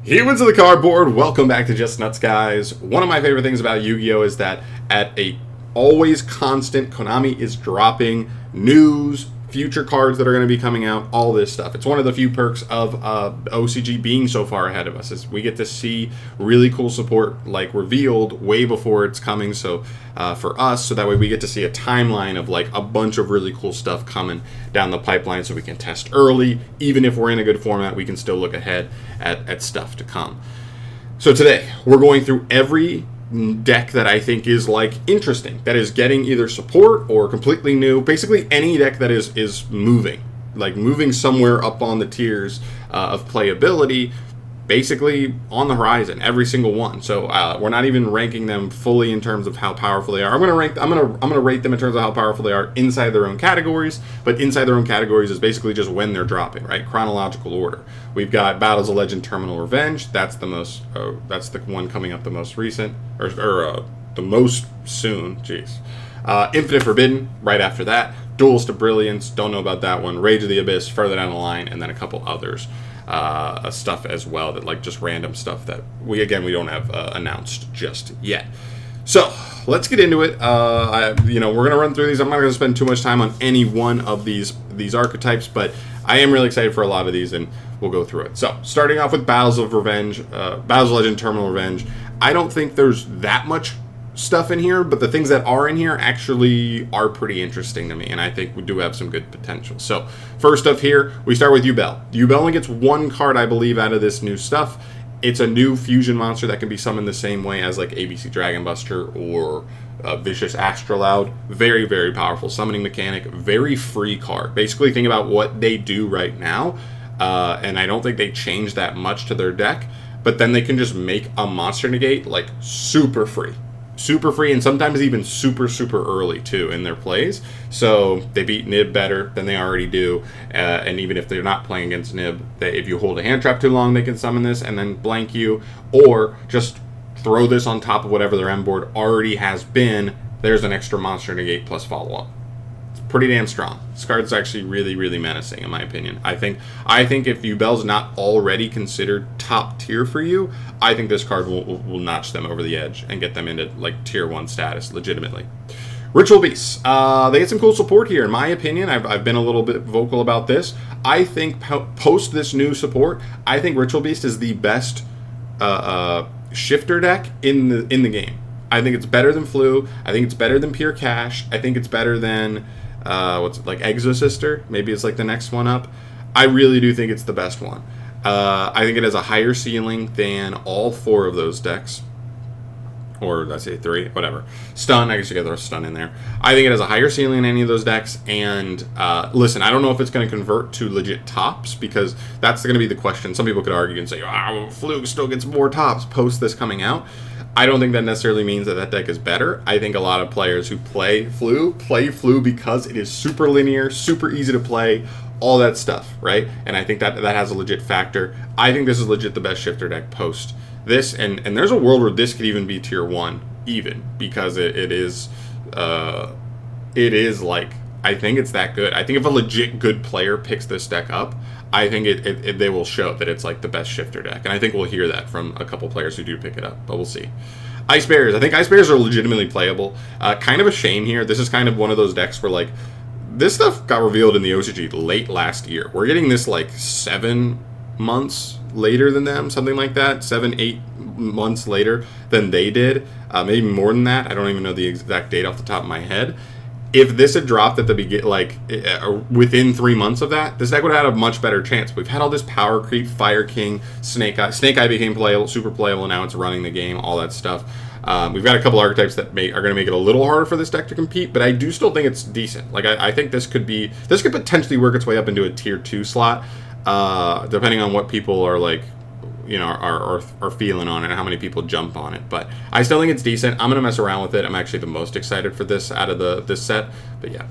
Humans of the cardboard, welcome back to Just Nuts, guys. One of my favorite things about Yu-Gi-Oh! Is that at a always constant, Konami is dropping news, future cards that are going to be coming out, all this stuff. It's one of the few perks of OCG being so far ahead of us, is we get to see really cool support like revealed way before it's coming. So for us, so that way we get to see a timeline of like a bunch of really cool stuff coming down the pipeline, so we can test early. Even if we're in a good format, we can still look ahead at stuff to come. So today we're going through every deck that I think is like interesting, that is getting either support or completely new. Basically any deck that is moving, like moving somewhere up on the tiers of playability, basically on the horizon, every single one. So we're not even ranking them fully in terms of how powerful they are. I'm gonna rate them in terms of how powerful they are inside their own categories. But inside their own categories is basically just when they're dropping, right? Chronological order. We've got Battles of Legend, Terminal Revenge. That's the most. That's the one coming up the most recent, or the most soon. Jeez. Infinite Forbidden. Right after that, Duelist of Brilliance. Don't know about that one. Rage of the Abyss. Further down the line, and then a couple others. Stuff as well, that like just random stuff that we don't have announced just yet. So let's get into it. We're gonna run through these. I'm not gonna spend too much time on any one of these archetypes, but I am really excited for a lot of these, and we'll go through it. So starting off with Battles of Legend, Terminal Revenge. I don't think there's that much stuff in here, but the things that are in here actually are pretty interesting to me, and I think we do have some good potential. So first up here, we start with Yubel. Yubel only gets one card, I believe, out of this new stuff. It's a new fusion monster that can be summoned the same way as like ABC Dragon Buster or Vicious Astrolaud. Very, very powerful summoning mechanic. Very free card. Basically, think about what they do right now, and I don't think they change that much to their deck, but then they can just make a monster negate like super free. Super free, and sometimes even super early too in their plays. So they beat Nib better than they already do, and even if they're not playing against Nib, if you hold a hand trap too long, they can summon this and then blank you, or just throw this on top of whatever their end board already has been. There's an extra monster negate plus follow up. It's pretty damn strong. This card's actually really menacing in my opinion. I think if Yubel's not already considered top tier for you, I think this card will notch them over the edge and get them into like tier 1 status legitimately. Ritual Beasts. They get some cool support here in my opinion. I've been a little bit vocal about this. I think post this new support, I think Ritual Beast is the best shifter deck in the game. I think it's better than Flu. I think it's better than Pure Cash. I think it's better than Exosister. Maybe it's like the next one up. I really do think it's the best one. I think it has a higher ceiling than all 4 of those decks. Or let's say 3, whatever. Stun, I guess you gotta throw Stun in there. I think it has a higher ceiling than any of those decks. And listen, I don't know if it's going to convert to legit tops, because that's going to be the question. Some people could argue and say, Fluke still gets more tops post this coming out. I don't think that necessarily means that deck is better. I think a lot of players who play Flu because it is super linear, super easy to play, all that stuff, right? And I think that has a legit factor. I think this is legit the best shifter deck post this, and there's a world where this could even be tier 1, even, because it is like, I think it's that good. I think if a legit good player picks this deck up, I think they will show that it's like the best shifter deck. And I think we'll hear that from a couple players who do pick it up, but we'll see. Ice Bears. I think Ice Bears are legitimately playable. Kind of a shame here. This is kind of one of those decks where like, this stuff got revealed in the OCG late last year. We're getting this like 7 months later than them, something like that. 7-8 months later than they did. Maybe more than that. I don't even know the exact date off the top of my head. If this had dropped at the beginning, like within 3 months of that, this deck would have had a much better chance. We've had all this power creep, Fire King, Snake Eye. Snake Eye became playable, super playable, and now it's running the game, all that stuff. We've got a couple archetypes that are going to make it a little harder for this deck to compete, but I do still think it's decent. Like I think this could potentially work its way up into a tier 2 slot, depending on what people are like, are feeling on it and how many people jump on it. But I still think it's decent. I'm gonna mess around with it. I'm actually the most excited for this out of this set. But yeah,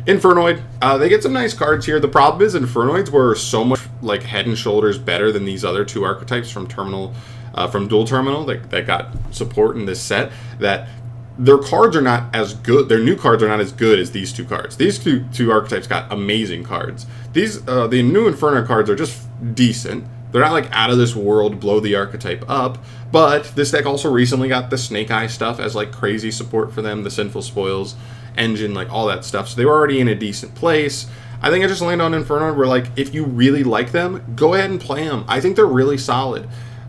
Infernoid. They get some nice cards here. The problem is Infernoids were so much like head and shoulders better than these other 2 archetypes from Dual Terminal that got support in this set, that their cards are not as good. Their new cards are not as good as these 2 cards. These two archetypes got amazing cards. The new Inferno cards are just decent. They're not like out of this world, blow the archetype up, but this deck also recently got the Snake Eye stuff as like crazy support for them, the Sinful Spoils engine, like all that stuff. So they were already in a decent place. I think I just landed on Inferno where, like, if you really like them, go ahead and play them. I think they're really solid.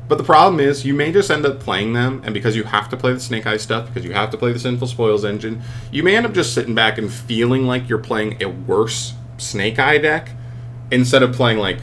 But the problem is, you may just end up playing them, and because you have to play the Snake Eye stuff, because you have to play the Sinful Spoils engine, you may end up just sitting back and feeling like you're playing a worse Snake Eye deck instead of playing like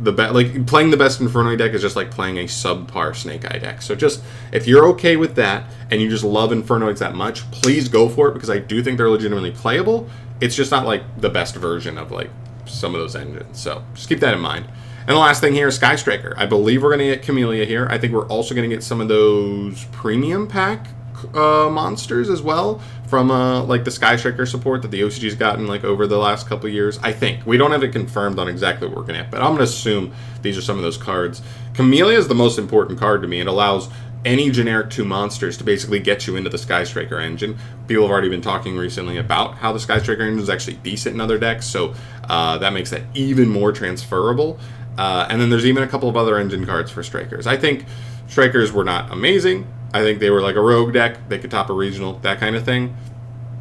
playing the best Inferno deck is just like playing a subpar Snake Eye deck. So just, if you're okay with that and you just love Inferno that much, please go for it, because I do think they're legitimately playable. It's just not like the best version of like some of those engines. So just keep that in mind. And the last thing here is Sky Striker. I believe we're going to get Camellia here. I think we're also going to get some of those premium pack monsters as well from like the Sky Striker support that the OCG's gotten like over the last couple of years. I think we don't have it confirmed on exactly what we're going to get, but I'm going to assume these are some of those cards. Camellia is the most important card to me. It allows any generic 2 monsters to basically get you into the Sky Striker engine. People have already been talking recently about how the Sky Striker engine is actually decent in other decks, so that makes that even more transferable. And then there's even a couple of other engine cards for Strikers. I think Strikers were not amazing. I think they were like a rogue deck. They could top a regional, that kind of thing.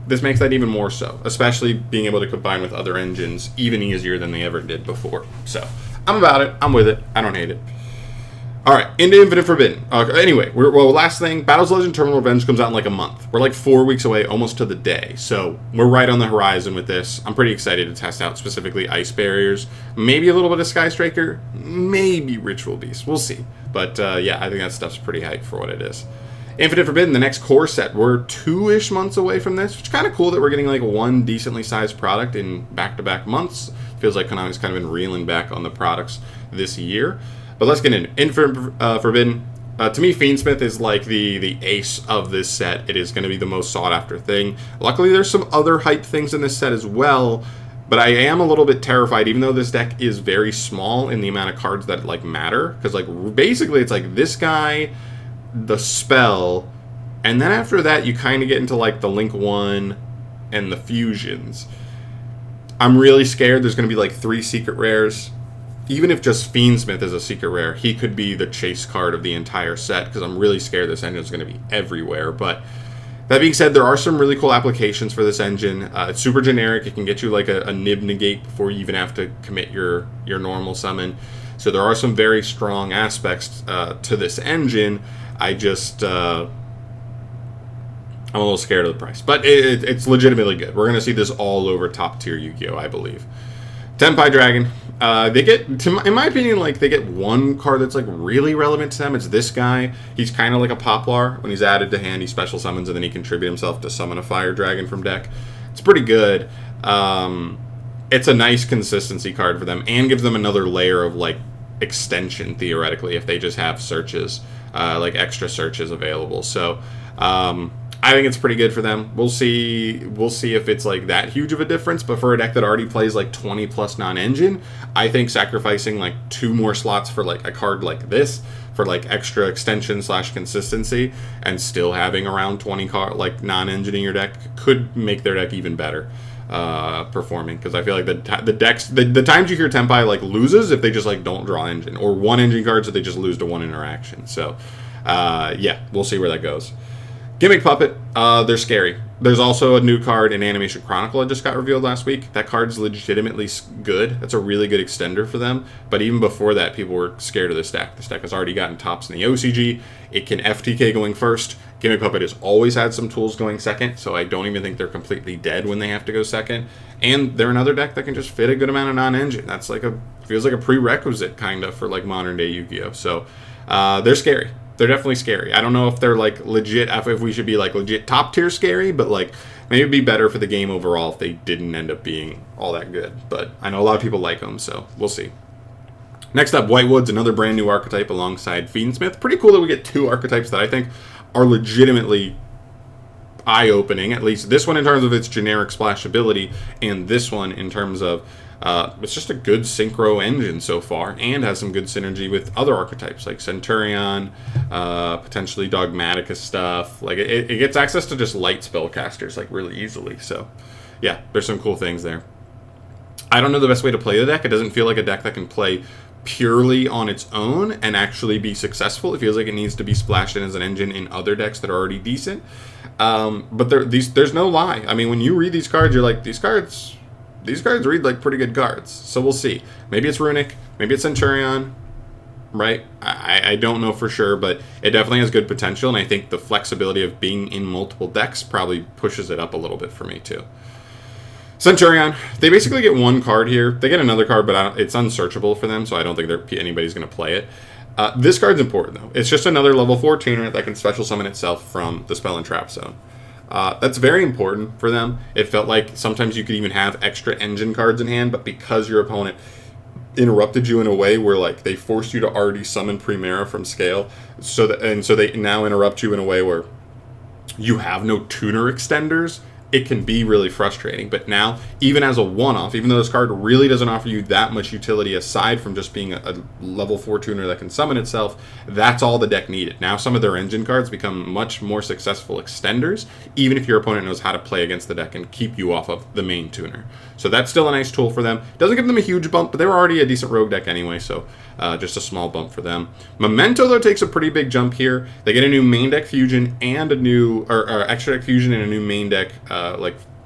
This makes that even more so, especially being able to combine with other engines even easier than they ever did before. So I'm about it. I'm with it. I don't hate it. All right, into Infinite Forbidden. Anyway, last thing, Battles Legend Terminal Revenge comes out in like a month. We're like 4 weeks away, almost to the day. So we're right on the horizon with this. I'm pretty excited to test out specifically Ice Barriers. Maybe a little bit of Sky Striker. Maybe Ritual Beast. We'll see. But yeah, I think that stuff's pretty hype for what it is. Infinite Forbidden, the next core set. We're 2-ish months away from this, which is kind of cool that we're getting like one decently sized product in back-to-back months. Feels like Konami's kind of been reeling back on the products this year. But let's get into Infinite Forbidden. To me, Fiendsmith is like the ace of this set. It is going to be the most sought-after thing. Luckily, there's some other hype things in this set as well, but I am a little bit terrified, even though this deck is very small in the amount of cards that like matter. Because like basically, it's like this guy, the spell, and then after that, you kind of get into like the Link 1 and the fusions. I'm really scared there's going to be like 3 secret rares. Even if just Fiendsmith is a secret rare, he could be the chase card of the entire set, because I'm really scared this engine is going to be everywhere. But that being said, there are some really cool applications for this engine. It's super generic. It can get you like a nib negate before you even have to commit your normal summon. So there are some very strong aspects to this engine. I just... I'm a little scared of the price. But it's legitimately good. We're going to see this all over top tier Yu-Gi-Oh!, I believe. Tenpai Dragon. They get, in my opinion, like they get one card that's like really relevant to them. It's this guy. He's kind of like a Poplar. When he's added to hand, he special summons and then he contributes himself to summon a Fire Dragon from deck. It's pretty good. It's a nice consistency card for them and gives them another layer of like extension theoretically if they just have searches, like extra searches available. So I think it's pretty good for them. We'll see if it's like that huge of a difference, but for a deck that already plays like 20 plus non-engine, I think sacrificing like 2 more slots for like a card like this for like extra extension / consistency and still having around 20 like non-engine in your deck could make their deck even better performing, because I feel like the times you hear Tenpai like loses if they just like don't draw engine, or 1 engine cards that they just lose to 1 interaction. So yeah, we'll see where that goes. Gimmick Puppet, they're scary. There's also a new card in Animation Chronicle that just got revealed last week. That card's legitimately good. That's a really good extender for them. But even before that, people were scared of this deck. This deck has already gotten tops in the OCG. It can FTK going first. Gimmick Puppet has always had some tools going second, so I don't even think they're completely dead when they have to go second. And they're another deck that can just fit a good amount of non-engine. That's like feels like a prerequisite kind of for like modern day Yu-Gi-Oh! So they're scary. They're definitely scary. I don't know if they're like legit, if we should be like legit top tier scary, but like maybe it'd be better for the game overall if they didn't end up being all that good. But I know a lot of people like them, so we'll see. Next up, Whitewood's another brand new archetype alongside Fiendsmith. Pretty cool that we get 2 archetypes that I think are legitimately eye-opening, at least this one in terms of its generic splash ability, and this one in terms of it's just a good synchro engine so far, and has some good synergy with other archetypes like Centurion, potentially Dogmatica stuff. Like it gets access to just light spellcasters like really easily. So yeah, there's some cool things there. I don't know the best way to play the deck. It doesn't feel like a deck that can play purely on its own and actually be successful. It feels like it needs to be splashed in as an engine in other decks that are already decent. But there's no lie. I mean, when you read these cards, you're like, these cards read like pretty good cards. So we'll see. Maybe it's Runic, maybe it's Centurion, right? I don't know for sure, but it definitely has good potential, and I think the flexibility of being in multiple decks probably pushes it up a little bit for me too. Centurion, they basically get one card here. They get another card, but it's unsearchable for them, so I don't think anybody's going to play it. This card's important, though. It's just another level 4 tuner that can special summon itself from the Spell and Trap Zone. That's very important for them. It felt like sometimes you could even have extra engine cards in hand, but because your opponent interrupted you in a way where like they forced you to already summon Primera from scale, so they now interrupt you in a way where you have no tuner extenders, it can be really frustrating. But now, even as a one-off, even though this card really doesn't offer you that much utility aside from just being a level 4 tuner that can summon itself, that's all the deck needed. Now some of their engine cards become much more successful extenders, even if your opponent knows how to play against the deck and keep you off of the main tuner. So that's still a nice tool for them. Doesn't give them a huge bump, but they were already a decent rogue deck anyway, so just a small bump for them. Memento, though, takes a pretty big jump here. They get a new main deck fusion and a new, or extra deck fusion and a new main deck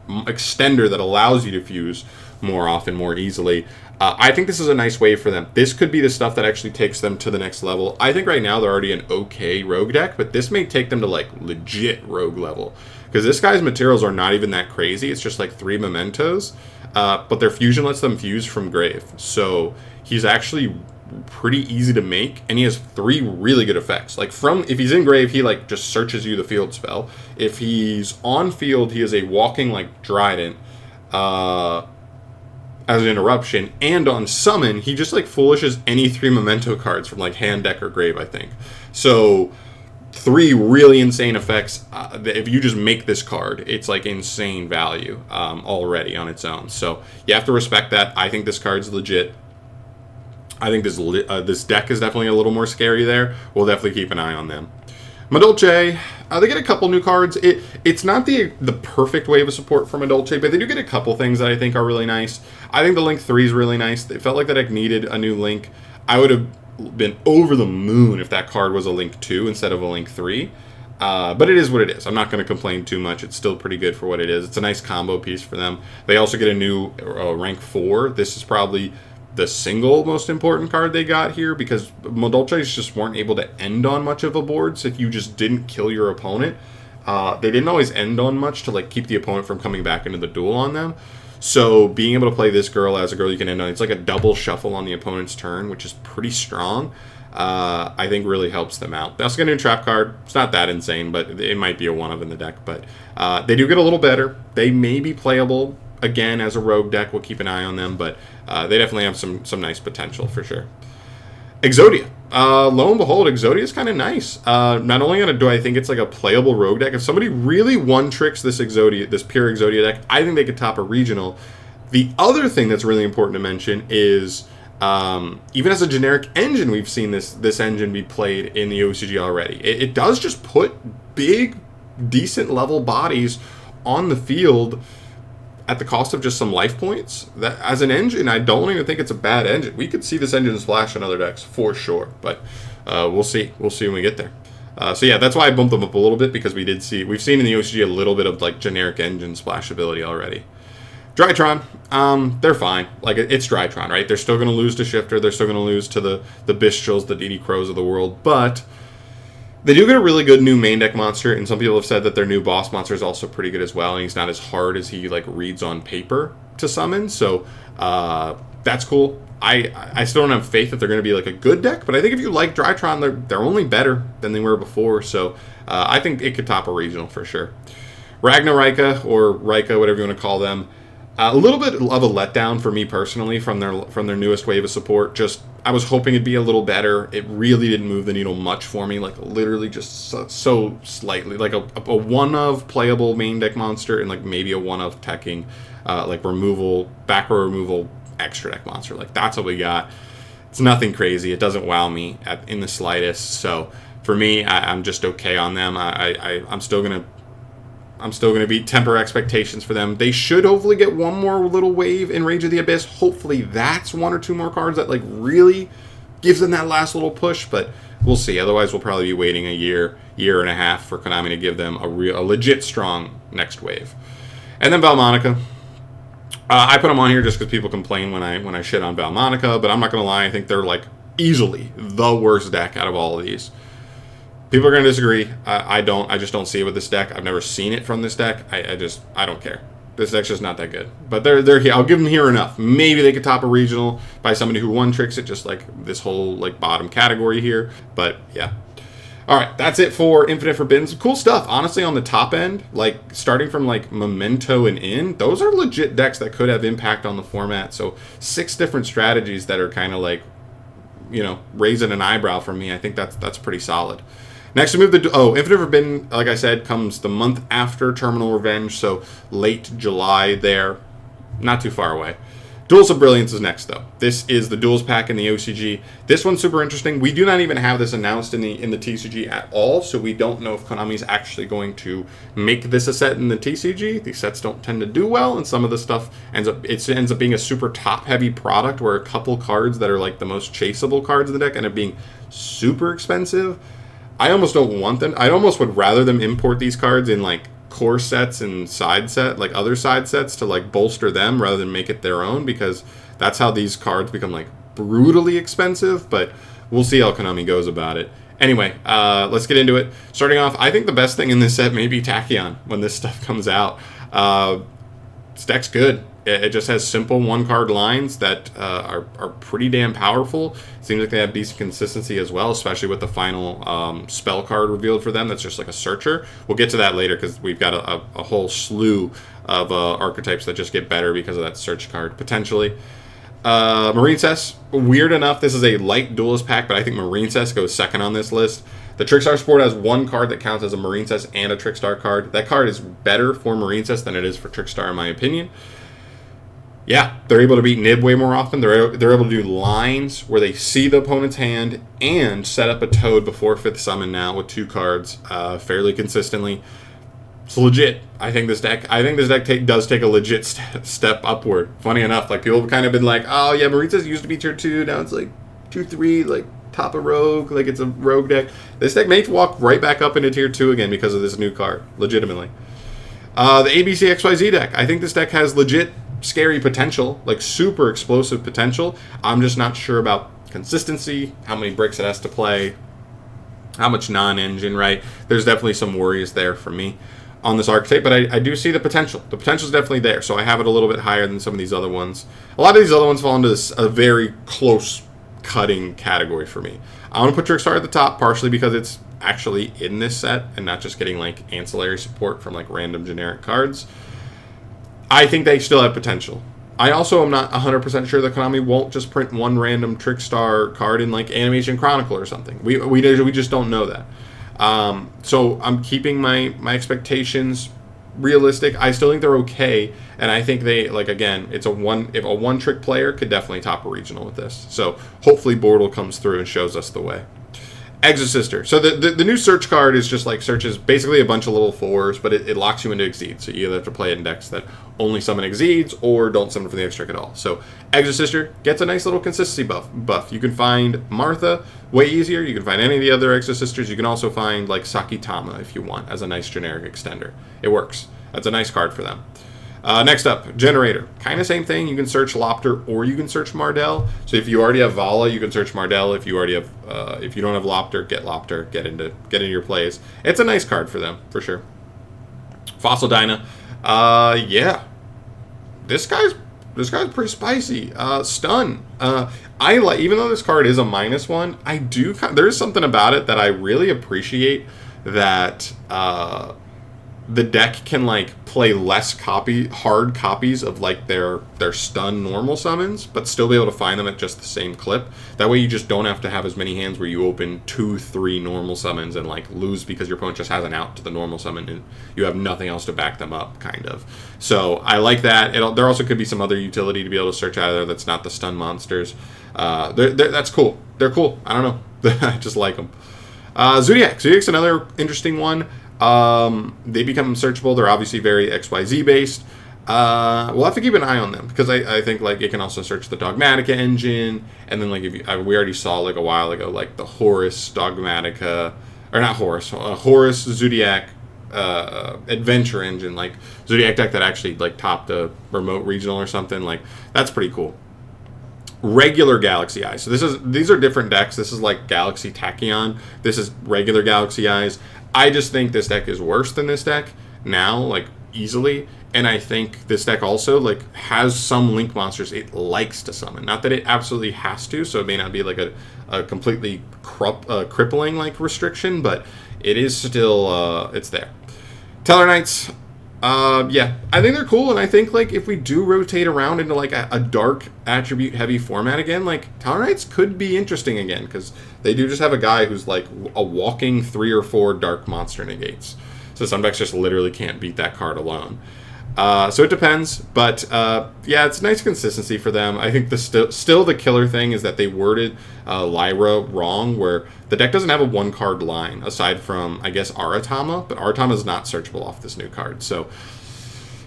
extender that allows you to fuse more often, more easily. I think this is a nice wave for them. This could be the stuff that actually takes them to the next level. I think right now they're already an okay rogue deck, but this may take them to like legit rogue level. Because this guy's materials are not even that crazy. It's just like 3 mementos, but their fusion lets them fuse from grave. So he's actually pretty easy to make, and he has 3 really good effects. Like if he's in grave, he like just searches you the field spell. If he's on field, he is a walking like Trident as an interruption, and on summon, he just like foolishes any 3 memento cards from like hand, deck, or grave, I think. So 3 really insane effects. If you just make this card, it's like insane value already on its own. So you have to respect that. I think this card's legit. I think this deck is definitely a little more scary there. We'll definitely keep an eye on them. Madolche, they get a couple new cards. It's not the perfect wave of support for Madolche, but they do get a couple things that I think are really nice. I think the Link 3 is really nice. It felt like the deck needed a new Link. I would have been over the moon if that card was a Link 2 instead of a Link 3. But it is what it is. I'm not going to complain too much. It's still pretty good for what it is. It's a nice combo piece for them. They also get a new rank 4. This is probably the single most important card they got here, because Madolches just weren't able to end on much of a board. So if you just didn't kill your opponent, they didn't always end on much to like keep the opponent from coming back into the duel on them. So being able to play this girl as a girl you can end on, it's like a double shuffle on the opponent's turn, which is pretty strong. I think really helps them out. They also get a new trap card. It's not that insane, but it might be a one of in the deck. But they do get a little better. They may be playable again as a rogue deck. We'll keep an eye on them, but they definitely have some nice potential for sure. Exodia. Lo and behold, Exodia is kind of nice. Not only do I think it's like a playable rogue deck, if somebody really one-tricks this Exodia, this pure Exodia deck, I think they could top a regional. The other thing that's really important to mention is even as a generic engine, we've seen this engine be played in the OCG already. It does just put big, decent level bodies on the field at the cost of just some life points. That as an engine, I don't even think it's a bad engine. We could see this engine splash in other decks for sure, but we'll see. We'll see when we get there. So yeah, that's why I bumped them up a little bit, because we've seen in the OCG a little bit of like generic engine splash ability already. Drytron, they're fine. Like, it's Drytron, right? They're still going to lose to Shifter. They're still going to lose to the Bistrels, the DD Crows of the world. But they do get a really good new main deck monster, and some people have said that their new boss monster is also pretty good as well, and he's not as hard as he, like, reads on paper to summon. So, that's cool. I still don't have faith that they're going to be, like, a good deck, but I think if you like Drytron, they're only better than they were before. So, I think it could top a regional for sure. Ragnarika, or Rika, whatever you want to call them. A little bit of a letdown for me personally from their newest wave of support. Just, I was hoping it'd be a little better. It really didn't move the needle much for me. Like, literally just so slightly. Like a one of playable main deck monster, and like maybe a one of teching, like removal, back row removal, extra deck monster. Like, that's what we got. It's nothing crazy. It doesn't wow me in the slightest. So for me, I'm just okay on them. I'm still gonna I'm still going to be temper expectations for them. They should hopefully get one more little wave in Rage of the Abyss. Hopefully that's one or two more cards that like really gives them that last little push, but we'll see. Otherwise, we'll probably be waiting a year and a half for Konami to give them a legit strong next wave. And then Valmonica. I put them on here just because people complain when I shit on Valmonica, but I'm not going to lie. I think they're like easily the worst deck out of all of these. People are going to disagree. I don't. I just don't see it with this deck. I've never seen it from this deck. I don't care. This deck's just not that good. But they're here. I'll give them here enough. Maybe they could top a regional by somebody who one-tricks it, just like this whole like bottom category here. But yeah. All right, that's it for Infinite Forbidden. Some cool stuff, honestly, on the top end. Like starting from like Memento and in, those are legit decks that could have impact on the format. So 6 different strategies that are kind of like, you know, raising an eyebrow for me. I think that's pretty solid. Next, we move to Infinite Forbidden. Like I said, comes the month after Terminal Revenge, so late July there, not too far away. Duelist of Brilliance is next, though. This is the Duels pack in the OCG. This one's super interesting. We do not even have this announced in the TCG at all, so we don't know if Konami's actually going to make this a set in the TCG. These sets don't tend to do well, and some of the stuff ends up being a super top-heavy product where a couple cards that are like the most chaseable cards in the deck end up being super expensive. I almost don't want them. I almost would rather them import these cards in like core sets and like other side sets to like bolster them rather than make it their own, because that's how these cards become like brutally expensive. But we'll see how Konami goes about it. Anyway, let's get into it. Starting off, I think the best thing in this set may be Tachyon when this stuff comes out. This deck's good. It just has simple one-card lines that are pretty damn powerful. Seems like they have decent consistency as well, especially with the final spell card revealed for them. That's just like a searcher. We'll get to that later because we've got a whole slew of archetypes that just get better because of that search card, potentially. Marine Cess, weird enough, this is a light duelist pack, but I think Marine Cess goes second on this list. The Trickstar support has one card that counts as a Marine Cess and a Trickstar card. That card is better for Marine Cess than it is for Trickstar, in my opinion. Yeah, they're able to beat Nib way more often. They're able to do lines where they see the opponent's hand and set up a Toad before 5th summon now with 2 cards fairly consistently. It's legit. I think this deck does take a legit step upward. Funny enough, like people have kind of been like, oh yeah, Marine Cess used to be tier 2, now it's like 2-3, like top of Rogue, like it's a Rogue deck. This deck may walk right back up into tier 2 again because of this new card, legitimately. The ABC XYZ deck. I think this deck has legit scary potential, like super explosive potential. I'm just not sure about consistency, how many bricks it has to play, how much non-engine, right? There's definitely some worries there for me on this archetype, but I do see the potential. The potential is definitely there, so I have it a little bit higher than some of these other ones. A lot of these other ones fall into a very close cutting category for me. I want to put Trickstar at the top, partially because it's actually in this set and not just getting like ancillary support from like random generic cards. I think they still have potential. I also am not 100% sure that Konami won't just print one random Trickstar card in like Animation Chronicle or something. We just don't know that. So I'm keeping my expectations realistic. I still think they're okay, and I think they, like, again, if a one-trick player could definitely top a regional with this. So hopefully Bortle comes through and shows us the way. Exosister. So the new search card is just like searches basically a bunch of little 4s, but it locks you into Exceed. So you either have to play it in decks that only summon Exceeds or don't summon for the X-Trick at all. So Exosister gets a nice little consistency buff. You can find Martha way easier. You can find any of the other Exosisters. You can also find like Sakitama if you want as a nice generic extender. It works. That's a nice card for them. Next up, Generator. Kind of same thing. You can search Lopter or you can search Mardell. So if you already have Vala, you can search Mardell. If you already have, if you don't have Lopter, get into your plays. It's a nice card for them for sure. Fossil Dyna. Yeah, this guy's pretty spicy. Stun. I like, even though this card is a -1, I do. There's something about it that I really appreciate. That the deck can like play less hard copies of like their stun normal summons, but still be able to find them at just the same clip. That way you just don't have to have as many hands where you open 2-3 normal summons and like lose because your opponent just has an out to the normal summon and you have nothing else to back them up, kind of. So I like that. There also could be some other utility to be able to search out of there that's not the stun monsters. That's cool. They're cool. I don't know. I just like them. Zodiac. Zodiac's another interesting one. They become searchable. They're obviously very XYZ based. We'll have to keep an eye on them because I think like it can also search the Dogmatica engine, and then like we already saw like a while ago like the Horus Dogmatica, or not Horus, Horus Zodiac adventure engine, like Zodiac deck that actually like topped a remote regional or something. Like that's pretty cool. Regular Galaxy Eyes. So these are different decks. This is like Galaxy Tachyon. This is regular Galaxy Eyes. I just think this deck is worse than this deck now, like easily. And I think this deck also like has some link monsters it likes to summon. Not that it absolutely has to, so it may not be like a completely crippling like restriction, but it is still it's there. Teller Knights, yeah, I think they're cool, and I think like if we do rotate around into like a dark attribute heavy format again, like Teller Knights could be interesting again because they do just have a guy who's like a walking 3 or 4 dark monster negates. So some decks just literally can't beat that card alone. So it depends, but yeah, it's nice consistency for them. I think still the killer thing is that they worded Lyra wrong, where the deck doesn't have a 1-card line aside from, I guess, Aratama, but Aratama is not searchable off this new card. So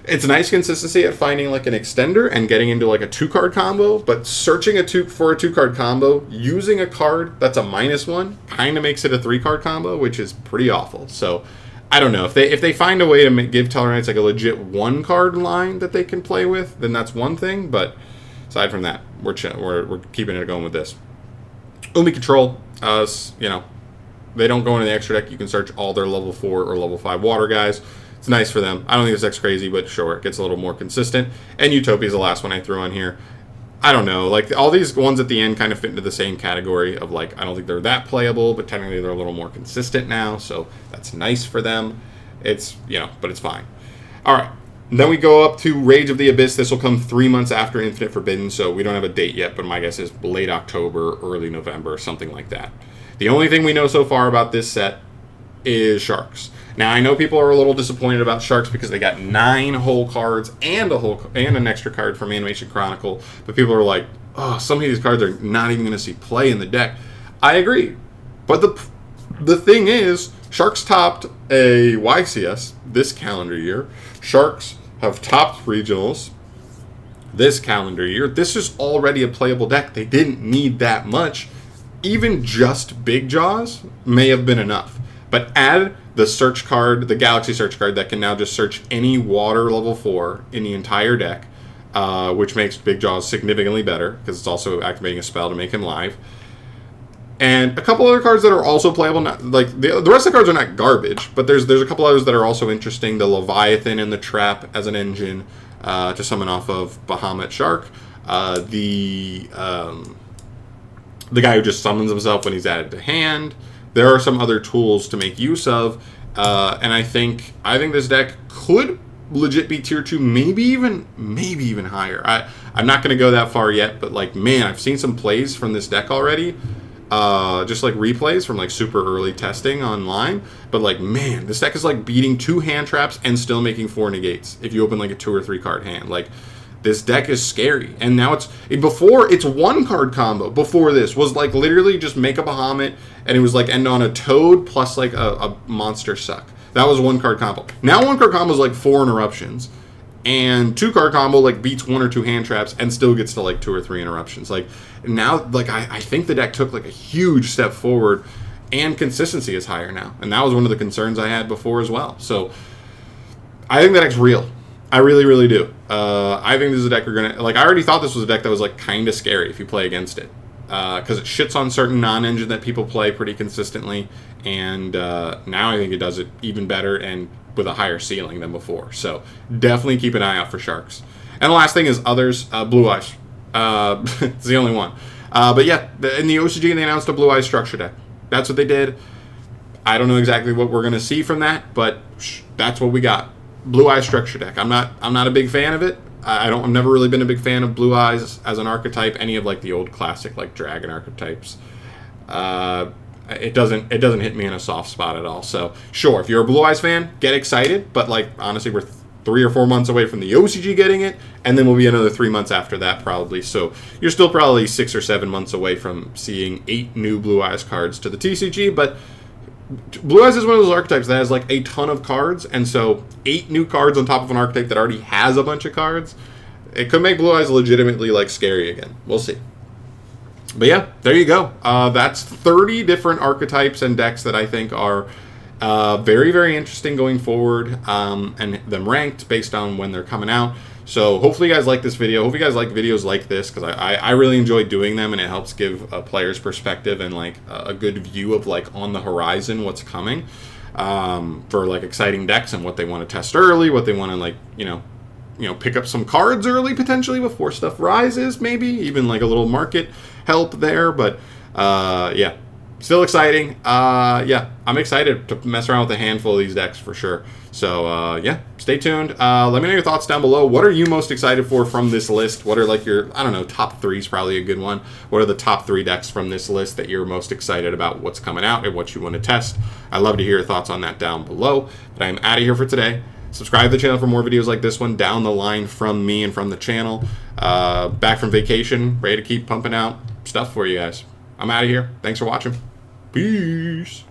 it's nice consistency at finding like an extender and getting into like a 2-card combo, but searching for a 2-card combo using a card that's a -1 kind of makes it a 3-card combo, which is pretty awful. So I don't know if they find a way to give Teller Knights like a legit 1-card line that they can play with, then that's one thing. But aside from that, we're keeping it going with this. Umi Control, you know, they don't go into the extra deck. You can search all their level 4 or level 5 water guys. It's nice for them. I don't think this deck's crazy, but sure, it gets a little more consistent. And Utopia is the last one I threw on here. I don't know, like all these ones at the end kind of fit into the same category of like, I don't think they're that playable, but technically they're a little more consistent now, so that's nice for them. It's, you know, but it's fine. All right, then we go up to Rage of the Abyss. This will come 3 months after Infinite Forbidden, so we don't have a date yet, but my guess is late October, early November, something like that. The only thing we know so far about this set is Sharks. Now, I know people are a little disappointed about Sharks because they got 9 whole cards and an extra card from Animation Chronicle, but people are like, oh, some of these cards are not even going to see play in the deck. I agree, but the thing is, Sharks topped a YCS this calendar year. Sharks have topped regionals this calendar year. This is already a playable deck. They didn't need that much. Even just Big Jaws may have been enough, but add the search card, the Galaxy search card that can now just search any water level 4 in the entire deck, which makes Big Jaws significantly better because it's also activating a spell to make him live. And a couple other cards that are also playable. Not like the rest of the cards are not garbage, but there's a couple others that are also interesting. The Leviathan and the Trap as an engine to summon off of Bahamut Shark. The guy who just summons himself when he's added to hand. There are some other tools to make use of, and I think this deck could legit be tier 2, maybe even higher. I'm not going to go that far yet, but like, man, I've seen some plays from this deck already, just like replays from like super early testing online. But like, man, this deck is like beating 2 hand traps and still making 4 negates if you open like a 2 or 3 card hand. Like, this deck is scary, and now it's 1-card combo. Before this was like literally just make a Bahamut, and it was like end on a Toad plus like a monster suck. That was 1-card combo. Now 1-card combo is like 4 interruptions, and 2-card combo like beats 1 or 2 hand traps and still gets to like 2 or 3 interruptions. Like now, like I think the deck took like a huge step forward, and consistency is higher now, and that was one of the concerns I had before as well. So I think that deck's real. I really, really do. I think this is a deck you're going to... Like, I already thought this was a deck that was, like, kind of scary if you play against it. Because it shits on certain non-engine that people play pretty consistently. And now I think it does it even better and with a higher ceiling than before. So, definitely keep an eye out for Sharks. And the last thing is others. Blue Eyes. It's the only one. But yeah, in the OCG, they announced a Blue Eyes structure deck. That's what they did. I don't know exactly what we're going to see from that, but that's what we got. Blue Eyes structure deck. I'm not a big fan of it. I've never really been a big fan of Blue Eyes as an archetype. Any of like the old classic like dragon archetypes. It doesn't hit me in a soft spot at all. So sure, if you're a Blue Eyes fan, get excited. But like honestly, we're 3 or 4 months away from the OCG getting it, and then we'll be another 3 months after that probably. So you're still probably 6 or 7 months away from seeing 8 new Blue Eyes cards to the TCG. But Blue Eyes is one of those archetypes that has like a ton of cards, and so 8 new cards on top of an archetype that already has a bunch of cards, it could make Blue Eyes legitimately like scary again. We'll see. But yeah, there you go. That's 30 different archetypes and decks that I think are very, very interesting going forward, and them ranked based on when they're coming out. So hopefully you guys like this video. Hope you guys like videos like this, because I really enjoy doing them, and it helps give a player's perspective and like a good view of like on the horizon what's coming, for like exciting decks and what they want to test early, what they want to like, pick up some cards early potentially before stuff rises, maybe even like a little market help there. But yeah, still exciting. Yeah, I'm excited to mess around with a handful of these decks for sure. So yeah, stay tuned. Let me know your thoughts down below. What are you most excited for from this list? What are like your, I don't know, top 3 is probably a good one. What are the top 3 decks from this list that you're most excited about what's coming out and what you want to test? I'd love to hear your thoughts on that down below. But I'm out of here for today. Subscribe to the channel for more videos like this one down the line from me and from the channel. Back from vacation, ready to keep pumping out stuff for you guys. I'm out of here. Thanks for watching. Peace.